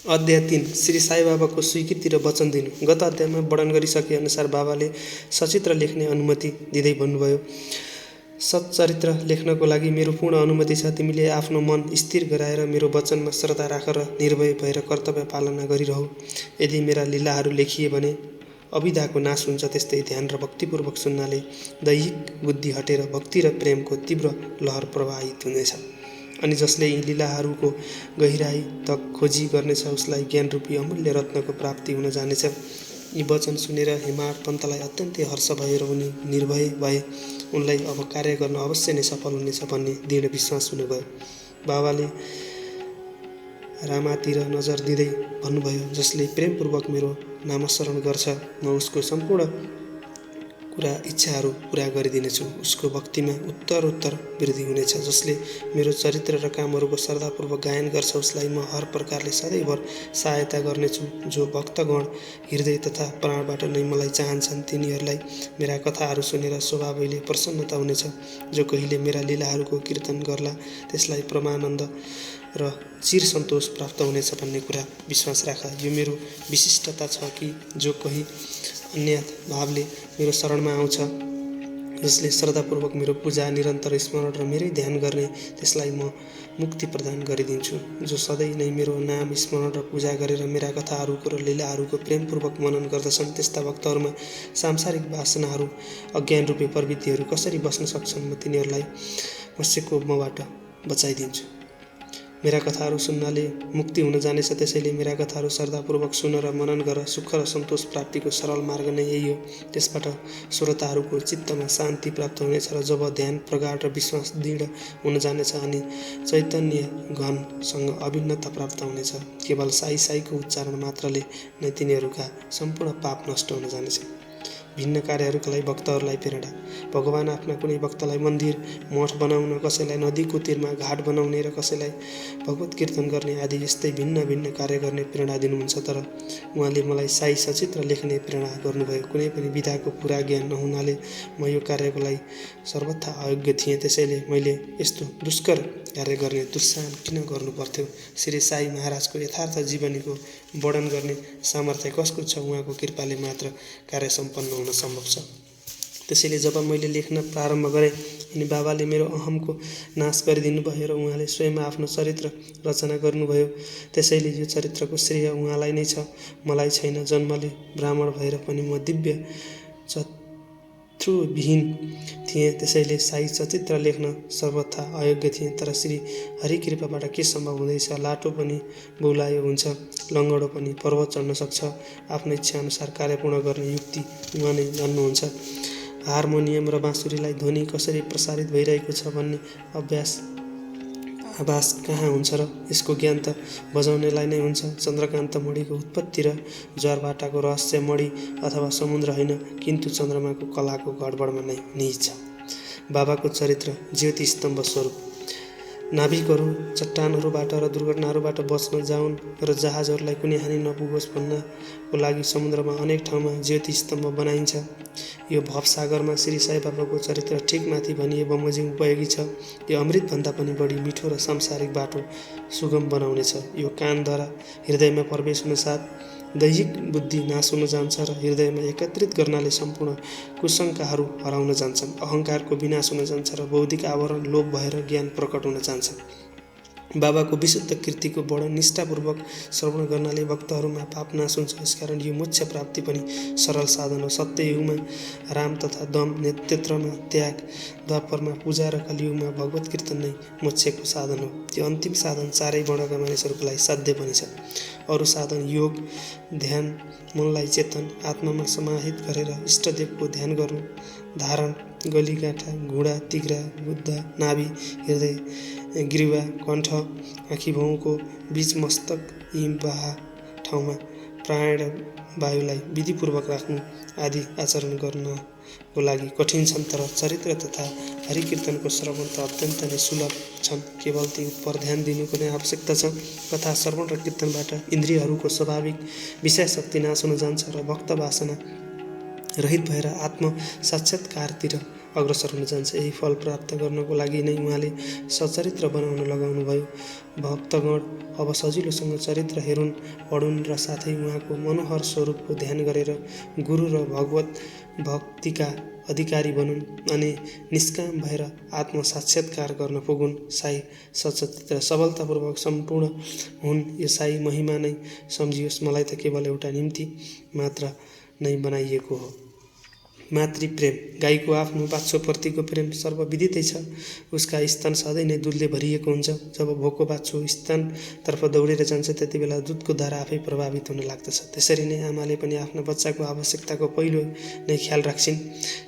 अध्याय 3 श्री साई बाबाको स्वीकृति र वचन दिनु। गत अध्यायमा वर्णन गरिसके अनुसार बाबाले सचित्र लेख्ने अनुमति दिँदै भन्नुभयो, सच्चरित्र लेख्नको लागि मेरो पूर्ण अनुमति छ। तिमीले आफ्नो मन स्थिर गराएर मेरो वचनमा श्रद्धा राख र निर्भय भएर कर्तव्य पालना गरिरहौ। यदि मेरा लीलाहरू लेखिए भने अविधाको नाश हुन्छ। त्यस्तै ध्यान र भक्तिपूर्वक सुन्नाले दैहिक बुद्धि हटेर भक्ति र प्रेमको तीव्र लहर प्रवाहित हुनेछ। अनि जसले यी लीलाहरूको गहिराई तक खोजी गर्नेछ उसलाई ज्ञानरूपी अमूल्य रत्नको प्राप्ति हुन जानेछ। यी वचन सुनेर हेमाड पन्तलाई अत्यन्तै हर्ष भयो र उनी निर्भय भए। उनलाई अब कार्य गर्न अवश्य नै सफल हुनेछ भन्ने दृढ विश्वास हुनुभयो। बाबाले रामातिर नजर दिँदै भन्नुभयो, जसले प्रेमपूर्वक मेरो नामस्मरण गर्छ म उसको सम्पूर्ण इच्छाहरू पूरा गरिदिनेछु। उसको भक्तिमा उत्तरोत्तर वृद्धि हुनेछ। जसले मेरो चरित्र र कामहरूको श्रद्धापूर्वक गायन गर्छ उसलाई म हर प्रकारले सधैँभर सहायता गर्नेछु। जो भक्तगण हृदय तथा प्राणबाट नै मलाई चाहन्छन् तिनीहरूलाई मेरा कथाहरू सुनेर स्वभावैले प्रसन्नता हुनेछ। जो कहिले मेरा लीलाहरूको कीर्तन गर्ला त्यसलाई परमानन्द र चिर सन्तोष प्राप्त हुनेछ भन्ने कुरा विश्वास राख। यो मेरो विशिष्टता छ कि जो कोही अन्य भावले मेरो शरणमा आउँछ, जसले श्रद्धापूर्वक मेरो पूजा निरन्तर स्मरण र मेरै ध्यान गर्ने त्यसलाई म मुक्ति प्रदान गरिदिन्छु। जो सधैँ नै मेरो नाम स्मरण र पूजा गरेर मेरा कथाहरूको र लीलाहरूको प्रेमपूर्वक मनन गर्दछन् त्यस्ता भक्तहरूमा सांसारिक वासनाहरू अज्ञान रूपी प्रवृत्तिहरू कसरी बस्न सक्छन् म तिनीहरूलाई मत्स्यको मबाट बचाइदिन्छु। मेरा कथाहरू सुन्नाले मुक्ति हुन जानेछ। त्यसैले मेरा कथाहरू श्रद्धापूर्वक सुन र मनन गर। सुख र सन्तोष प्राप्तिको सरल मार्ग नै यही हो। त्यसबाट श्रोताहरूको चित्तमा शान्ति प्राप्त हुनेछ र जब ध्यान प्रगाढ र विश्वास दृढ हुन जानेछ अनि चैतन्य घनसँग अभिन्नता प्राप्त हुनेछ। केवल साई साईको उच्चारण मात्रले नै तिनीहरूका सम्पूर्ण पाप नष्ट हुन जानेछ। भिन्न कार्यहरूका लागि भक्तहरूलाई प्रेरणा। भगवान आफ्ना कुनै भक्तलाई मन्दिर मठ बनाउन, कसैलाई नदीको तीरमा घाट बनाउने र कसैलाई भगवत कीर्तन गर्ने आदि यस्तै भिन्न भिन्न कार्य गर्ने प्रेरणा दिनुहुन्छ। तर उहाँले मलाई साई सचित्र लेख्ने प्रेरणा गर्नुभयो। कुनै पनि विधाको पुरा ज्ञान नहुनाले म यो कार्यको लागि सर्वथा अयोग्य थिएँ। त्यसैले मैले यस्तो दुष्कर कार्य गर्ने दुस्साहस किन गर्नु पर्थ्यो। श्री साई महाराजको यथार्थ जीवनीको वर्णन गर्ने सामर्थ्य कसको छ। उहाँको कृपाले मात्र कार्य सम्पन्न हुन सम्भव छ। त्यसैले जब मैले लेख्न प्रारम्भ गरेँ अनि बाबाले मेरो अहमको नाश गरिदिनु भयो र उहाँले स्वयं आफ्नो चरित्र रचना गर्नुभयो। त्यसैले यो चरित्रको श्रेय उहाँलाई नै छ, मलाई छैन। जन्मले ब्राह्मण भएर पनि म दिव्य चक्षुविहीन थिएँ। त्यसैले साई सचित्र लेख्न सर्वथा अयोग्य थिएँ। तर श्री हरिकृपाबाट के सम्भव हुँदैछ। लाटो पनि बौलायो हुन्छ, लङ्गडो पनि पर्वत चढ्न सक्छ। आफ्नो इच्छाअनुसार कार्य पूर्ण गर्ने युक्ति उहाँ नै जान्नुहुन्छ। हार्मोनियम र बाँसुरीलाई ध्वनि कसरी प्रसारित भइरहेको छ भन्ने आभास कहाँ हुन्छ र यसको ज्ञान त बजाउनेलाई नै हुन्छ। चन्द्रकान्त मणिको उत्पत्ति र ज्वारभाटाको रहस्य मणि अथवा समुद्र होइन, किन्तु चन्द्रमाको कलाको गडबडमा नै निहित छ। बाबाको चरित्र ज्योति स्तम्भ स्वरूप। नाभिकहरू चट्टानहरूबाट र दुर्घटनाहरूबाट बच्न जाउन् र जहाजहरूलाई कुनै हानि नपुगोस् भन्नको लागि समुद्रमा अनेक ठाउँमा ज्योति स्तम्भ बनाइन्छ। यो भवसागरमा श्री साई बाबाको चरित्र ठिक माथि भनिए बमोजिम उपयोगी छ। यो अमृतभन्दा पनि बढी मिठो र सांसारिक बाटो सुगम बनाउनेछ। यो कानद्वारा हृदयमा प्रवेश हुनसाथ दैहिक बुद्धि नाश हुन जान्छ र हृदयमा एकत्रित गर्नाले सम्पूर्ण कुशङ्काहरू हराउन जान्छन्। अहङ्कारको विनाश हुन जान्छ र बौद्धिक आवरण लोप भएर ज्ञान प्रकट हुन जान्छ। बाबाको विशुद्ध कृतिको वर्णन निष्ठापूर्वक श्रवण गर्नाले भक्तहरूमा पाप नाश हुन्छ। यसकारण यो मोक्ष प्राप्ति पनि सरल साधन हो। सत्ययुगमा राम तथा दम, नेतृत्वमा त्याग, द्वापरमा पूजा र कलियुगमा भगवत कीर्तन नै मोक्षको साधन हो। त्यो अन्तिम साधन चारै वर्णका मानिसहरूको लागि साध्य पनि छ। अरू साधन योग, ध्यान, मनलाई चेतन आत्मामा समाहित गरेर इष्टदेवको ध्यान गर्नु, धारण, गलीगाँठा, घुँडा, तिघ्रा, बुद्ध, नाभि, हृदय, ग्रीवा, कण्ठ, आँखीभौँको बीच, मस्तक, यी बाहा ठाउँमा प्राणवायुलाई विधिपूर्वक राख्नु आदि आचरण गर्नको लागि कठिन छन्। तर चरित्र तथा हरिकीर्तनको श्रवण त अत्यन्त नै सुलभ छन्। केवल ती पर ध्यान दिनुको नै आवश्यकता छ। कथा श्रवण र कीर्तनबाट इन्द्रियहरूको स्वाभाविक विषय शक्ति नाश हुन जान्छ र भक्त वासना रहित भएर आत्म साक्षात्कारतिर अग्रसर हुन जान्छ। यही फल प्राप्त गर्नको लागि नै उहाँले सचरित्र बनाउन लगाउनुभयो। भक्तगण अब सजिलोसँग चरित्र हेरुन्, पढुन् र साथै उहाँको मनोहर स्वरूपको ध्यान गरेर गुरु र भगवत भक्तिका अधिकारी बनुन् अनि निष्काम भएर आत्मसाक्षात्कार गर्न पुगुन्। साई सचरित्र सबलतापूर्वक सम्पूर्ण हुन्। यो साई महिमा नै सम्झियोस्। मलाई त केवल एउटा निम्ति मात्र नै बनाइएको हो। मातृप्रेम। गाईको आफ्नो बाछोप्रतिको प्रेम सर्वविदितै छ। उसका स्तन सधैँ नै दुधले भरिएको हुन्छ। जब भोको बाछो स्तनतर्फ दौडेर जान्छ त्यति बेला दुधको धारा आफै प्रभावित हुन लाग्दछ। त्यसरी नै आमाले पनि आफ्नो बच्चाको आवश्यकताको पहिलो नै ख्याल राख्छिन्।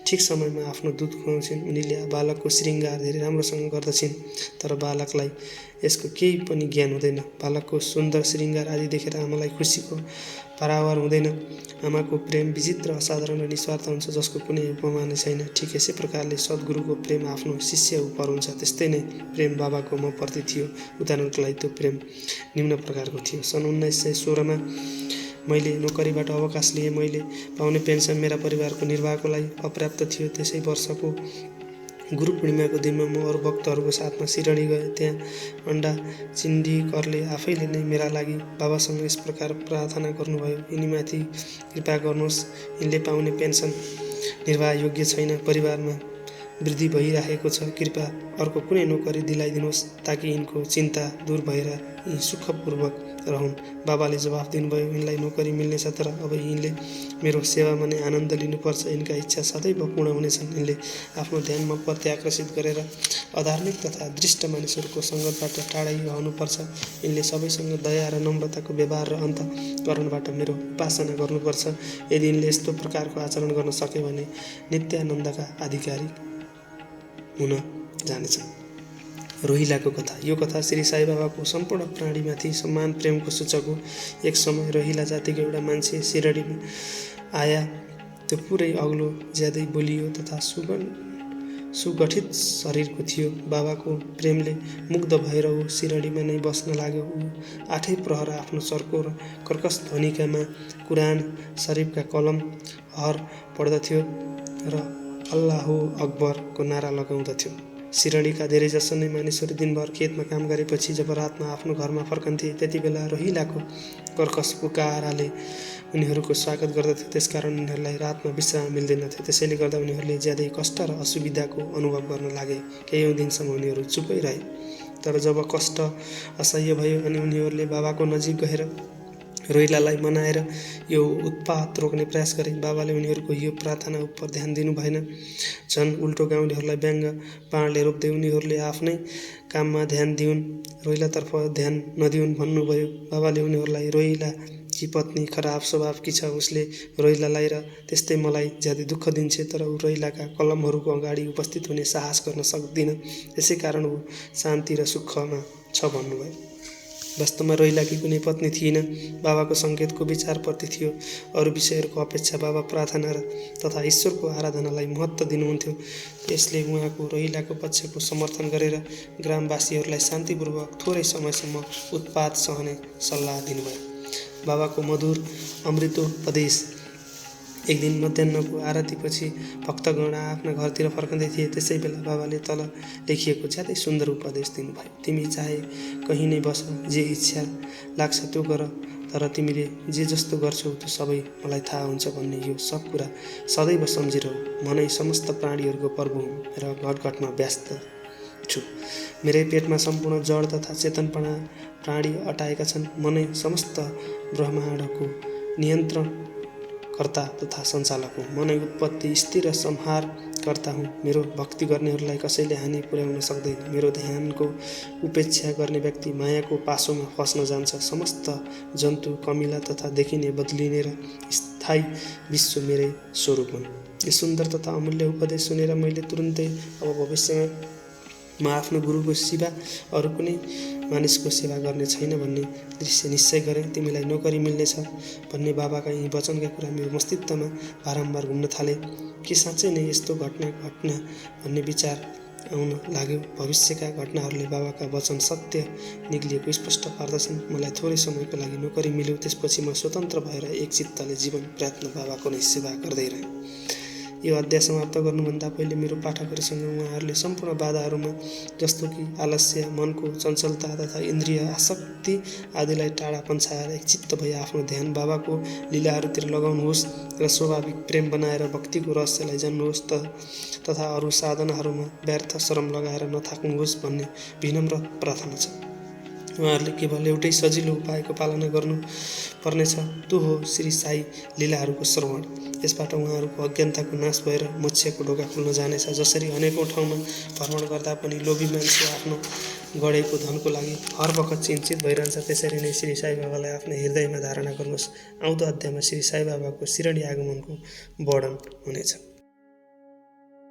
ठिक समयमा आफ्नो दुध खुवाउँछिन्। उनीले बालकको श्रृङ्गार धेरै राम्रोसँग गर्दछिन्। तर बालकलाई यसको केही पनि ज्ञान हुँदैन। बालकको सुन्दर श्रृङ्गार आदि देखेर आमालाई खुसीको पारावार हुँदैन। आमाको प्रेम विचित्र, असाधारण र निस्वार्थ हुन्छ, जसको कुनै उपमा नै छैन। ठिक यसै प्रकारले सद्गुरुको प्रेम आफ्नो शिष्य उपर हुन्छ। त्यस्तै नै प्रेम बाबाको म प्रति थियो। उदाहरणको लागि त्यो प्रेम निम्न प्रकारको थियो। सन् 1916 मैले नोकरीबाट अवकाश लिएँ। मैले पाउने पेन्सन मेरा परिवारको निर्वाहको लागि अपर्याप्त थियो। त्यसै वर्षको गुरु पूर्णिमाको दिनमा म अरू भक्तहरूको साथमा सिरडी गएँ। त्यहाँ अन्डा चिन्डीकरले आफैले नै मेरा लागि बाबासँग यस प्रकार प्रार्थना गर्नुभयो, यिनीमाथि कृपा गर्नुहोस्। यिनले पाउने पेन्सन निर्वाह योग्य छैन। परिवारमा वृद्धि भइरहेको छ। कृपया अर्को कुनै नोकरी दिलाइदिनुहोस् ताकि यिनको चिन्ता दूर भएर यी सुखपूर्वक रहन्। बाबाले जवाफ दिनुभयो, यिनलाई नोकरी मिल्नेछ, तर अब यिनले मेरो सेवामा नै आनन्द लिनुपर्छ। यिनका इच्छा सदैव पूर्ण हुनेछन्। यिनले आफ्नो ध्यान म प्रति आकर्षित गरेर अधार्मिक तथा दृष्ट मानिसहरूको सङ्गतबाट टाढै रहनुपर्छ। यिनले सबैसँग दया र नम्रताको व्यवहार र अन्तःकरणबाट मेरो उपासना गर्नुपर्छ। यदि यिनले यस्तो प्रकारको आचरण गर्न सके भने नित्यानन्दका अधिकारी हुन जानेछन्। रोहिलाको कथा। यो कथा श्री साई बाबाको सम्पूर्ण प्राणीमाथि सम्मान प्रेमको सूचक हो। एक समय रोहिला जातिको एउटा मान्छे सिरडीमा आया। त्यो पुरै अग्लो, ज्यादै बलियो तथा सुगठित शरीरको थियो। बाबाको प्रेमले मुग्ध भएर ऊ सिरडीमा नै बस्न लाग्यो। ऊ आठै प्रहर आफ्नो चर्को र कर्कश ध्वनिकामा कुरान शरीफका कलम हर पढ्दथ्यो र अल्लाहु अकबरको नारा लगाउँदथ्यो। सिरडीका धेरैजसो नै मानिसहरू दिनभर खेतमा काम गरेपछि जब रातमा आफ्नो घरमा फर्कन्थे त्यति बेला रोहिलाको कर्कश पुकाराले उनीहरूको स्वागत गर्दथे। त्यसकारण उनीहरूलाई रातमा विश्राम मिल्दैनथ्यो। त्यसैले गर्दा उनीहरूले ज्यादै कष्ट र असुविधाको अनुभव गर्न लागे। केयौँ दिनसम्म उनीहरू चुपै रहे। तर जब कष्ट असह्य भयो अनि उनीहरूले बाबाको नजिक गएर रोहिलालाई मनाएर यो उत्पात रोक्ने प्रयास गरे, बाबाले उनीहरूको यो प्रार्थना उपर ध्यान दिनु भएन। झन् उल्टो गाउँलेहरूलाई व्यङ्ग बाणले रोप्दै उनीहरूले आफ्नै काममा ध्यान दिउन्, रोहिलातर्फ ध्यान नदिउन् भन्नुभयो। बाबाले उनीहरूलाई रोहिलाकी पत्नी खराब स्वभावकी छ, उसले रोहिलालाई र त्यस्तै मलाई ज्यादै दुःख दिन्छ, तर ऊ रोहिलाका कलमहरूको अगाडि उपस्थित हुने साहस गर्न सक्दिन, यसै कारण ऊ शान्ति र सुखमा छ भन्नुभयो। वास्तवमा रोहिलाकी कुनै पत्नी थिइन। बाबाको सङ्केतको विचारप्रति थियो। अरू विषयहरूको अपेक्षा बाबा प्रार्थना तथा ईश्वरको आराधनालाई महत्त्व दिनुहुन्थ्यो। यसले उहाँको रोहिलाको पक्षको समर्थन गरेर ग्रामवासीहरूलाई शान्तिपूर्वक थोरै समयसम्म उत्पात सहने सल्लाह दिनुभयो। बाबाको मधुर अमृतोपदेश। एक दिन मध्याह्नको आरतीपछि भक्तगण आफ्ना घरतिर फर्कँदै थिए। त्यसै बेला बाबाले तल लेखिएको ज्यादै सुन्दर उपदेश दिनुभयो। तिमी चाहे कहीँ नै बस, जे इच्छा लाग्छ त्यो गर, तर तिमीले जे जस्तो गर्छौ त्यो सबै मलाई थाहा हुन्छ भन्ने यो सब कुरा सदैव सम्झिरहु। मनै समस्त प्राणीहरूको प्रभु हुँ र घटघटमा व्यस्त छु। मेरै पेटमा सम्पूर्ण जड तथा चेतन प्राणी अटाएका छन्। मनै समस्त ब्रह्माण्डको नियन्त्रण कर्ता तथा सञ्चालक हुँ। मनै उत्पत्ति, स्थिर र संहार कर्ता हुँ। मेरो भक्ति गर्नेहरूलाई कसैले हानि पुर्याउन सक्दैन। मेरो ध्यानको उपेक्षा गर्ने व्यक्ति मायाको पासोमा फस्न जान्छ। समस्त जन्तु कमिला तथा देखिने, बदलिने र स्थायी विश्व मेरै स्वरूप हुन्। यो सुन्दर तथा अमूल्य उपदेश सुनेर मैले तुरुन्तै अब भविष्यमा म आफ्नो गुरुको सिवा अरू कुनै मानिसको सेवा गर्ने छैन भन्ने दृश्य निश्चय गरेँ। तिमीलाई नोकरी मिल्नेछ भन्ने बाबाका यी वचनका कुरा मेरो मस्तिष्कमा बारम्बार घुम्न थाले। के साँच्चै नै यस्तो घटना भन्ने विचार आउन लाग्यो। भविष्यका घटनाहरूले बाबाका वचन सत्य निक्लिएको स्पष्ट पार्दछन्। मलाई थोरै समयको लागि नोकरी मिल्यो। त्यसपछि म स्वतन्त्र भएर एक चित्तले जीवन प्रयत्न बाबाको नै सेवा गर्दै रहेँ। यो अध्याय समाप्त गर्नुभन्दा पहिले मेरो पाठकहरूसँग उहाँहरूले सम्पूर्ण बाधाहरूमा जस्तो कि आलस्य, मनको चञ्चलता तथा इन्द्रिय आसक्ति आदिलाई टाढा पन्छाएर एकचित्त भई आफ्नो ध्यान बाबाको लीलाहरूतिर लगाउनुहोस् र स्वाभाविक प्रेम बनाएर भक्तिको रहस्यलाई जान्नुहोस् तथा अरू साधनाहरूमा व्यर्थ श्रम लगाएर नथाक्नुहोस् भन्ने विनम्र प्रार्थना छ। उहाँहरूले केवल एउटै सजिलो उपायको पालना गर्नु पर्नेछ, त्यो हो श्री साई लीलाहरूको श्रवण। यसबाट उहाँहरूको अज्ञानताको नाश भएर मोक्षको ढोका खुल्न जानेछ। जसरी अनेकौँ ठाउँमा भ्रमण गर्दा पनि लोभी मान्छे आफ्नो गढेको धनको लागि हर बखत चिन्तित भइरहन्छ, त्यसरी नै श्री साई बाबालाई आफ्नो हृदयमा धारणा गर्नुहोस्। आउँदो अध्यायमा श्री साई बाबाको शिरडी आगमनको वर्णन हुनेछ।